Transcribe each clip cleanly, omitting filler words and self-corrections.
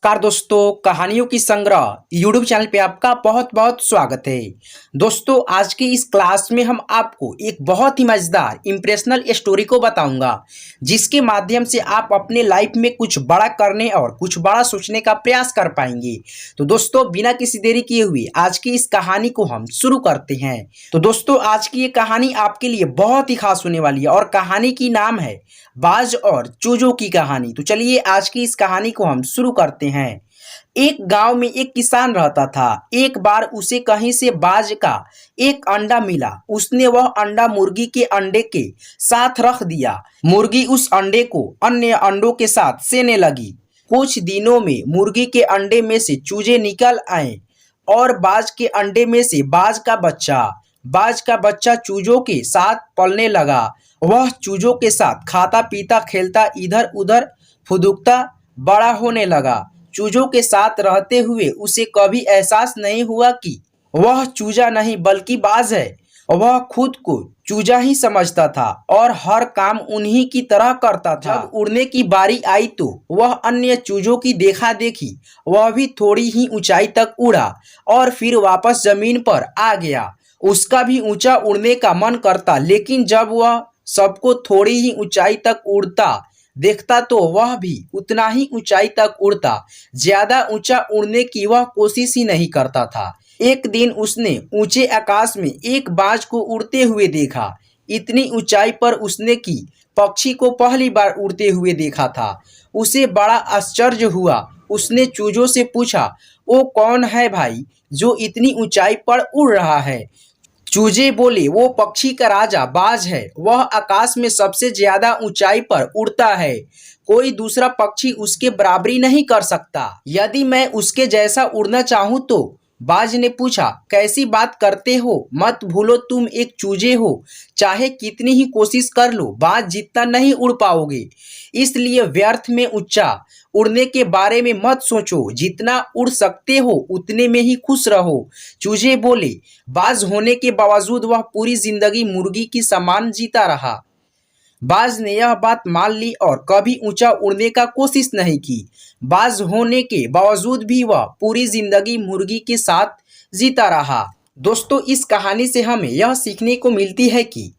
नमस्कार दोस्तों, कहानियों की संग्रह यूट्यूब चैनल पे आपका बहुत बहुत स्वागत है। दोस्तों, आज की इस क्लास में हम आपको एक बहुत ही मजेदार इंप्रेशनल स्टोरी को बताऊंगा, जिसके माध्यम से आप अपने लाइफ में कुछ बड़ा करने और कुछ बड़ा सोचने का प्रयास कर पाएंगे। तो दोस्तों, बिना किसी देरी किए हुए आज की इस कहानी को हम शुरू करते हैं। तो दोस्तों, आज की ये कहानी आपके लिए बहुत ही खास होने वाली है और कहानी की नाम है बाज और चूजों की कहानी। तो चलिए आज की इस कहानी को हम शुरू करते हैं। एक गांव में एक किसान रहता था। एक बार उसे कहीं से बाज का एक अंडा मिला। उसने वह अंडा मुर्गी के अंडे के साथ रख दिया। मुर्गी उस अंडे को अन्य अंडों के साथ सेने लगी। कुछ दिनों में मुर्गी के अंडे में से चूजे निकल आए और बाज के अंडे में से बाज का बच्चा चूजों के साथ पलने लगा। वह चूजों के साथ खाता पीता खेलता इधर उधर फुदकता बड़ा होने लगा। चूजों के साथ रहते हुए उसे कभी एहसास नहीं हुआ कि वह चूजा नहीं बल्कि बाज है। वह खुद को चूजा ही समझता था और हर काम उन्हीं की तरह करता था। जब उड़ने की बारी आई तो वह अन्य चूजों की देखा देखी वह भी थोड़ी ही ऊंचाई तक उड़ा और फिर वापस जमीन पर आ गया। उसका भी ऊंचा उड़ने का मन करता, लेकिन जब वह सबको थोड़ी ही ऊंचाई तक उड़ता देखता तो वह भी उतना ही ऊंचाई तक उड़ता। ज्यादा ऊंचा उड़ने की वह कोशिश ही नहीं करता था। एक दिन उसने ऊंचे आकाश में एक बाज को उड़ते हुए देखा। इतनी ऊंचाई पर उसने की पक्षी को पहली बार उड़ते हुए देखा था। उसे बड़ा आश्चर्य हुआ। उसने चूजों से पूछा, वो कौन है भाई जो इतनी ऊंचाई पर उड़ रहा है? चूजे बोले, वो पक्षी का राजा बाज है। वह आकाश में सबसे ज्यादा ऊंचाई पर उड़ता है। कोई दूसरा पक्षी उसके बराबरी नहीं कर सकता। यदि मैं उसके जैसा उड़ना चाहूं तो? बाज ने पूछा। कैसी बात करते हो? मत भूलो तुम एक चूजे हो। चाहे कितनी ही कोशिश कर लो, बाज जितना नहीं उड़ पाओगे। इसलिए व्यर्थ में ऊंचा उड़ने के बारे में मत सोचो। जितना उड़ सकते हो उतने में ही खुश रहो। चूजे बोले। बाज होने के बावजूद वह पूरी जिंदगी मुर्गी की समान जीता रहा। बाज ने यह बात मान ली और कभी ऊंचा उड़ने का कोशिश नहीं की। बाज होने के बावजूद भी वह पूरी जिंदगी मुर्गी के साथ जीता रहा। दोस्तों, इस कहानी से हमें यह सीखने को मिलती है कि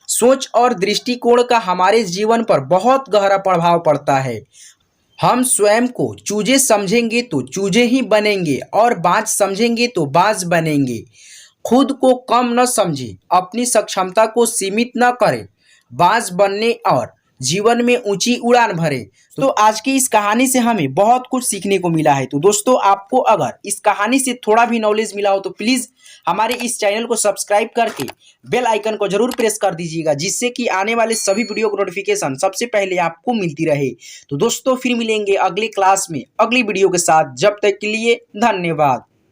सोच और दृष्टिकोण का हमारे जीवन पर बहुत गहरा प्रभाव पड़ता है। हम स्वयं को चूजे समझेंगे तो चूजे ही बनेंगे और बाज समझेंगे तो बाज बनेंगे। खुद को कम न समझें, अपनी सक्षमता को सीमित न करें। बाज बनने और जीवन में ऊंची उड़ान भरें। तो आज की इस कहानी से हमें बहुत कुछ सीखने को मिला है। तो दोस्तों, आपको अगर इस कहानी से थोड़ा भी नॉलेज मिला हो तो प्लीज हमारे इस चैनल को सब्सक्राइब करके बेल आइकन को जरूर प्रेस कर दीजिएगा, जिससे कि आने वाले सभी वीडियो को नोटिफिकेशन सबसे पहले आपको मिलती रहे। तो दोस्तों, फिर मिलेंगे अगले क्लास में अगली वीडियो के साथ। जब तक के लिए धन्यवाद।